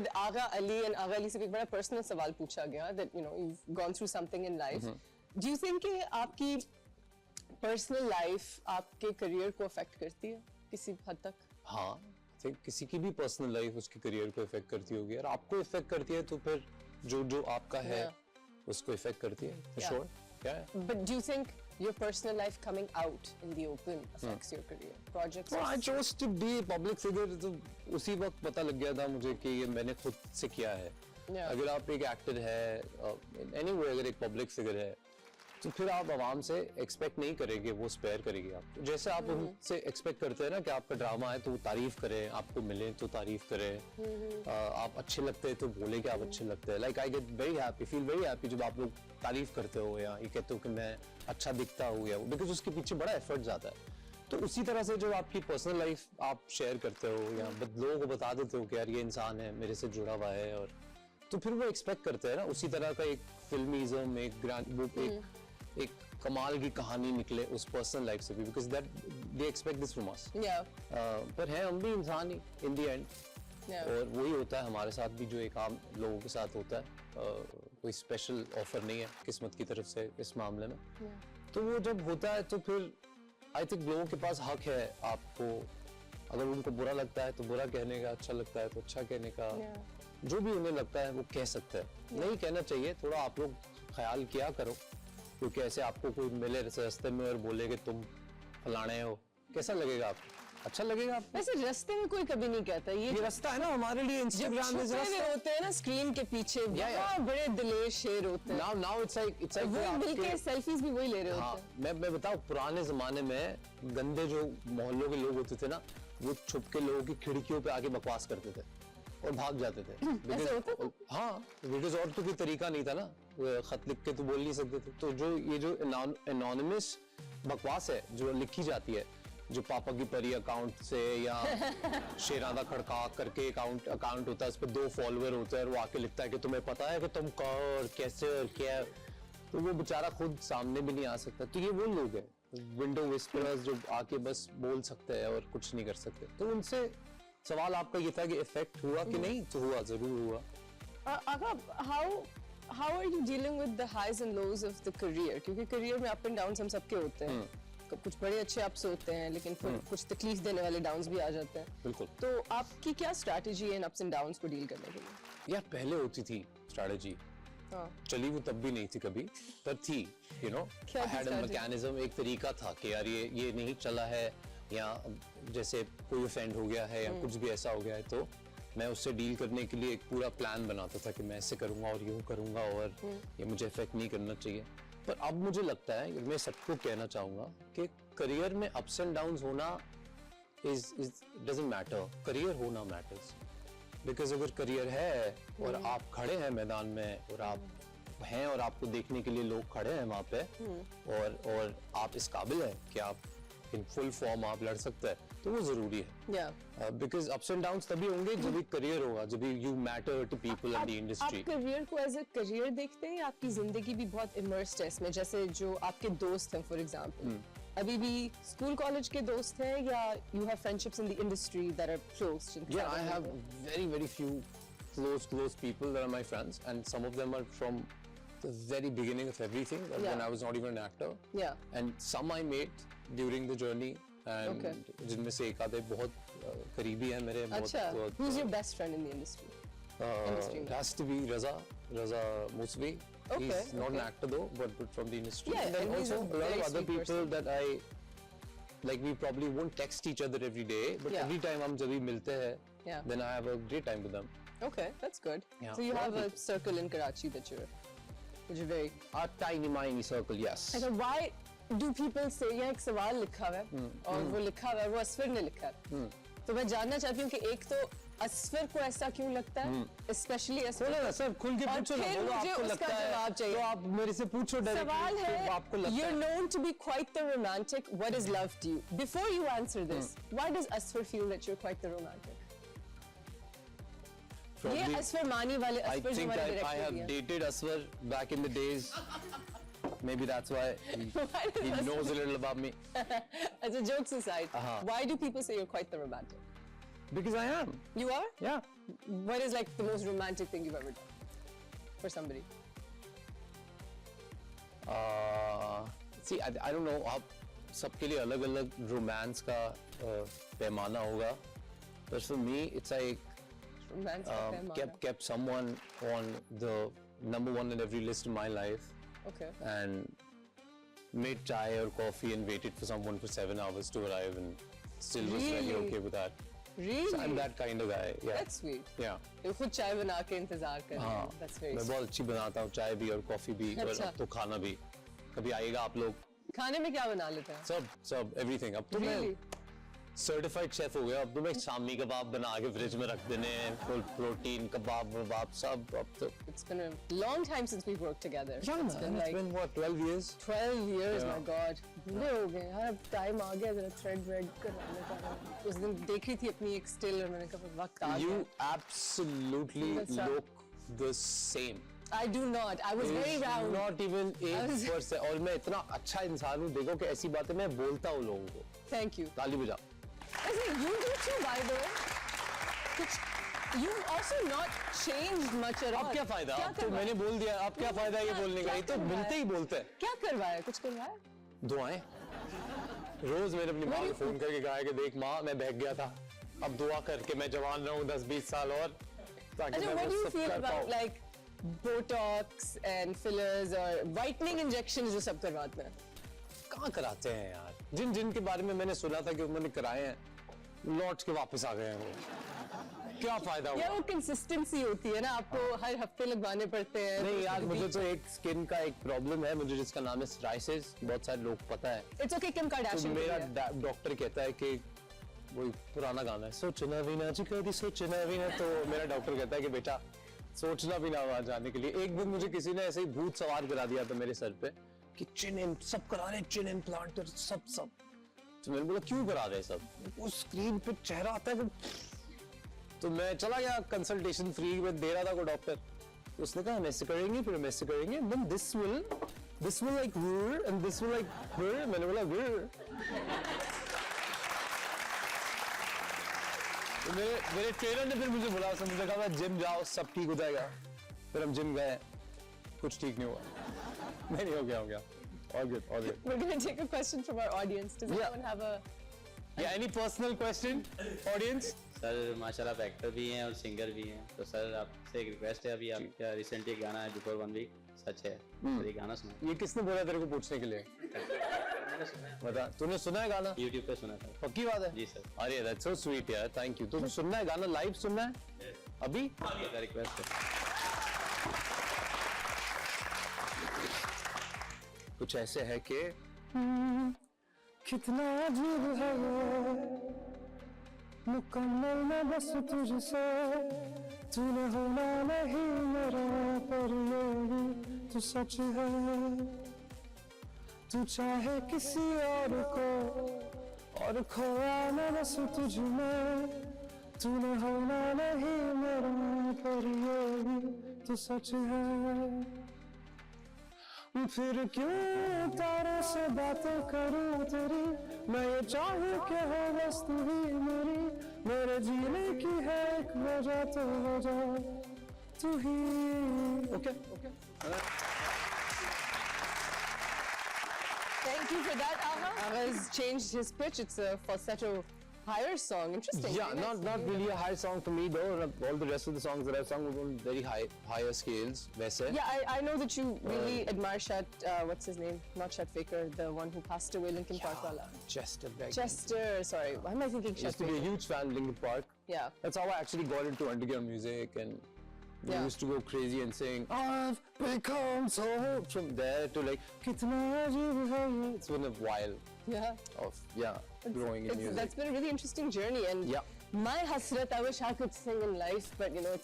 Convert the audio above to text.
with Agha Ali, and Agha Ali से एक बड़ा personal सवाल पूछा गया that you know you've gone through something in life. Do you think कि आपकी personal life आपके career को affect करती है किसी हद तक? हाँ, किसी की भी पर्सनल लाइफ उसके करियर को इफेक्ट करती होगी, और आपको इफेक्ट करती है तो फिर जो आपका है उसको इफेक्ट करती है, for sure. Yeah. But do you think your personal life coming out in the open affects your career? Projects? I chose to be a public figure, तो उसी वक्त पता लग गया था मुझे कि ये मैंने खुद से किया है. अगर आप एक एक्टर है, anyway अगर एक पब्लिक फिगर है, तो फिर आप आवाम से एक्सपेक्ट नहीं करेंगे वो स्पेयर करेगी आपको. जैसे आप उनसे एक्सपेक्ट करते हैं ना कि आपका ड्रामा है तो वो तारीफ करें, आपको मिले तो तारीफ करें, आप अच्छे लगते हैं तो बोले कि आप अच्छे लगते हैं. Like I get very happy, feel very happy जब आप लोग तारीफ करते हो या ये कहते हो कि मैं अच्छा दिखता हूँ, या बिकॉज उसके पीछे बड़ा एफर्ट जाता है. तो उसी तरह से जो आपकी पर्सनल लाइफ आप शेयर करते हो या लोगों को बता देते हो कि यार ये इंसान है मेरे से जुड़ा हुआ है, और तो फिर वो एक्सपेक्ट करते हैं ना उसी तरह का एक फिल्मीज़म, एक ग्रैंड बुक, एक कमाल की कहानी निकले उस पर्सनल लाइफ से भी, because that they expect this from us. पर है हम भी इंसान ही इन द एंड, और वही होता है हमारे साथ भी जो एक आम लोगों के साथ होता है. कोई स्पेशल ऑफर नहीं है किस्मत की तरफ से इस मामले में. तो वो जब होता है तो फिर आई थिंक लोगों के पास हक है आपको, अगर उनको बुरा लगता है तो बुरा कहने का, अच्छा लगता है तो अच्छा कहने का, जो भी उन्हें लगता है वो कह सकते हैं. नहीं कहना चाहिए, थोड़ा आप लोग ख्याल किया करो, क्योंकि ऐसे आपको कोई मिले रास्ते में और बोले कि तुम फलाने हो, कैसा लगेगा आपको? अच्छा लगेगा आपको? वैसे रास्ते में कोई कभी नहीं कहता. ये रास्ता है ना हमारे लिए, इंस्टाग्राम में रास्ते होते हैं ना स्क्रीन के पीछे, बड़े दिलेर शेर होते हैं. नाउ इट्स लाइक वो मिलके सेल्फीज भी वही ले रहे होते हैं. मैं बताऊं, पुराने जमाने में गंदे जो मोहल्लों के लोग होते थे ना, वो छुप के लोगों की खिड़कियों पे आके बकवास करते थे और भाग जाते थे. हाँ, बिकॉज और तो कोई तरीका नहीं था ना, खत लिख के तो बोल नहीं सकते थे. तो जो ये जो एनोनिमस बकवास है जो लिखी जाती है, जो पापा की परी अकाउंट से या शेरादा खड़का करके अकाउंट होता है, उस पर 2 फॉलोअर होते हैं और वो आके लिखता है कि तुम्हें पता है कि तुम कौन और कैसे और क्या, तो वो बेचारा खुद सामने भी नहीं आ सकता. तो ये वो लोग हैं विंडो विस्परर्स जो आके बस बोल सकते हैं और कुछ नहीं कर सकते. तो उनसे सवाल आपका ये था कि इफेक्ट हुआ कि नहीं, तो हुआ, जरूर हुआ. How are you dealing with the highs and lows of the career? क्योंकि career में up and downs हम सबके होते हैं. कुछ बड़े अच्छे अप्स होते हैं, लेकिन फिर कुछ तकलीफ देने वाले डाउन्स भी आ जाते हैं. बिल्कुल. तो आपकी क्या स्ट्रैटेजी है इन अप्स एंड डाउन्स को डील करने के लिए? यार पहले होती थी स्ट्रैटेजी, चली वो तब भी नहीं थी कभी, पर थी, you know, I had a mechanism, एक तरीका था कि यार ये नहीं चला है, या जैसे कोई ऑफेंड हो गया है या कुछ भी ऐसा हो गया है, तो मैं उससे डील करने के लिए एक पूरा प्लान बनाता था कि मैं ऐसे करूंगा और यूं करूंगा और ये मुझे इफेक्ट नहीं करना चाहिए. पर अब मुझे लगता है, मैं सबको कहना चाहूंगा कि करियर में अप्स एंड डाउन्स होना डजंट मैटर, करियर होना मैटर्स. बिकॉज अगर करियर है और आप खड़े हैं मैदान में, और आप हैं और आपको देखने के लिए लोग खड़े हैं वहां पे, और आप इस काबिल हैं कि आप इन फुल फॉर्म आप लड़ सकते हैं, तो वो जरूरी है. बिकॉज अप्स एंड डाउन्स तभी होंगे जब भी करियर होगा, जब you matter to people in the industry. आप करियर को एज अ करियर देखते हैं या आपकी जिंदगी भी बहुत इमर्स्ड है इसमें? जैसे जो आपके दोस्त हैं फॉर एग्जांपल, अभी भी स्कूल कॉलेज के दोस्त हैं, या you have friendships in the industry that are close? Yeah, I have very few close people that are my friends, and some of them are from the very beginning of everything, when I was not even an actor. And some I met during the journey, and जिनमें से एक आधे बहुत करीबी हैं मेरे. अच्छा, who's your best friend in the industry? It has to be Raza Musvi. He's not an actor though, but from the industry. Yeah, and then also a lot of other people person that I like. We probably won't text each other every day, but every time हम जब भी मिलते हैं, then I have a great time with them. Okay, that's good. So you have a circle in Karachi that you're very a tiny circle, yes. अच्छा, why do people say, यहाँ एक सवाल लिखा हुआ है और वो लिखा हुआ है, वो असफर ने लिखा है. तो मैं जानना चाहती हूँ कि एक तो असफर को ऐसा क्यों लगता है, स्पेशली असफर? सर खुल के पूछो ना, बोलो आपको लगता है, जवाब चाहिए. तो आप मेरे से पूछो डायरेक्टली. सवाल है, आपको लगता है, you're known to be quite the romantic. What is love to you? Before you answer this, why does Asfar feel that you're quite the romantic? ये असफर मानी वाले असफर जो हमारे डायरेक्टर हैं. I have dated Asfar back in the days. Maybe that's why he knows a little about me. As a jokes aside, why do people say you're quite the romantic? Because I am. You are? Yeah. What is like the most romantic thing you've ever done for somebody? See, I don't know. आप सबके लिए अलग-अलग romance का पैमाना होगा. But for me, it's like Romance का पैमाना. kept someone on the number one in every list in my life, Okay. and made chai or coffee and waited for someone for 7 hours to arrive and still was very Really? okay with that. Really? So I'm that kind of guy. Yeah. That's sweet. Yeah. You खुद चाय बना के इंतजार कर रहे हाँ. हैं. That's very मैं sweet. बहुत अच्छी बनाता हूँ चाय भी और कॉफी भी और अच्छा. अब तो खाना भी. कभी आइएगा आप लोग. खाने में क्या बना लेते हैं? सब everything. अब तो मैं Really? सर्टिफाइड शेफ हो गया. अब तो मैं शामी कबाब बना के फ्रिज में रख देने हैं. फुल प्रोटीन कबाब वबाब सब. अब तो It's been a long time since we've worked together. yeah, It's been it's like been what 12 years. 12 years, Yeah. my God. बूढ़े हो गए यार. अब टाइम आ गया जरा थ्रेड वेड करवाने का. उस दिन देख रही थी अपनी एक स्टिल और मैंने कहा वक्त आ You गया. absolutely That's right. look the same. I do not. I was very It's round. Not even was- 8%. और मैं इतना अच्छा इंसान हूँ. देखो कि ऐसी बातें मैं बोलता हूँ लोगों को. Thank you. ताली बजा. Listen, you do too, by the way. कुछ you've also not changed much at all. अब क्या फायदा? क्या अब तो करवाया? मैंने बोल दिया. अब क्या फायदा ये बोलने का? ये तो क्या मिलते ही बोलते हैं. क्या करवाया? कुछ करवाया? दुआएं. रोज मैंने अपनी माँ को फोन करके कहा कि देख माँ मैं बहक गया था. अब दुआ करके मैं जवान रहूं 10-20 साल और ताकि अच्छा, मैं what do वो you सब feel कर about पाऊं. like Botox and fillers or whitening injections जो सब करवाते हैं? कहाँ कराते हैं यार. जिन जिन के बारे में मैंने सुना था कि उन्होंने कराए हैं लौट के वापस आ गए हैं वो. क्या फायदा हुआ? या वो कंसिस्टेंसी होती है ना, आपको हर हफ्ते लगवाने पड़ते हैं. नहीं यार मुझे तो एक स्किन का एक प्रॉब्लम है मुझे जिसका नाम है सोराइसिस. बहुत सारे लोग पता है. It's okay, Kim तो Kardashian. मेरा को भी है. डॉक्टर कहता है कि वही पुराना गाना है सोचना भी ना जी कभी सोचना भी ना. तो मेरा डॉक्टर कहता है कि बेटा सोचना भी ना वहां जाने के लिए. एक दिन मुझे किसी ने ऐसे ही भूत सवार करा दिया था मेरे सर पे कि सब करा रहे चिन इम्प्लांट और सब. तो मैंने बोला क्यों करा रहे सब. वो स्क्रीन पे चेहरा आता है. तो मैं चला गया कंसल्टेशन फ्री में दे रहा था को डॉक्टर. तो उसने कहा हम ऐसे करेंगे फिर हम ऐसे करेंगे then this will like whir and this will like whir. मैंने बोला whir. तो मेरे ट्रेनर ने फिर मुझे बोला मुझे कहा जिम जाओ सब ठीक हो जाएगा. फिर हम जिम गए कुछ ठीक नहीं हुआ. नहीं हो गया. All good. We're going to take a question from our audience. Does Yeah. anyone have a... Yeah, any personal question, audience? Sir माशाल्लाह आप एक्टर भी हैं और सिंगर भी हैं. तो सर आपसे एक रिक्वेस्ट है. अभी आपका रिसेंटली गाना है बिफोर 1 वीक सच है. तो ये गाना सुना. ये किसने बोला तेरे को पूछने के लिए? बता तूने सुना है गाना? यूट्यूब पे सुना था. पक्की बात है? जी सर. अरे that's so sweet यार. Thank you. तुम सुनना है गाना लाइव सुनना है? अभी? रिक्वेस्ट है. कुछ ऐसे है कि कितना अजीब है ये मुकम्मल मैं बस तुझसे तूने होना नहीं मेरा पर ये भी तू सच है. तू चाहे किसी और को और खोया मैं बस तुझ में तूने होना नहीं मेरा पर ये भी तू सच है. फिर क्यों तारों से बातें करूं तेरी मैं ये चाहूं कि हो बस तू ही मेरे जीने की है एक वजह तो वजह तू ही. Okay. Thank you for that, Aha. Aha's changed his pitch. It's a falsetto higher song. Interesting. Yeah, Very nice. not really a high song for me though. All the rest of the songs that I've sung were on very higher scales. वैसे. Yeah, I know that you really admire Chet, what's his name? Not Chet Faker, the one who passed away, Linkin Park wala. Chester Bennington. Chester, sorry. Why am I thinking I Chet used to be a Faker? huge fan of Linkin Park. Yeah. That's how I actually got into underground music and we Yeah. used to go crazy and sing I've become so from there to like Kitna ajeeb hai ye. It's been a while Yeah. of growing in music. That's been a really interesting journey. And Yeah. my hasrat, I wish I could sing in life, but you know, it's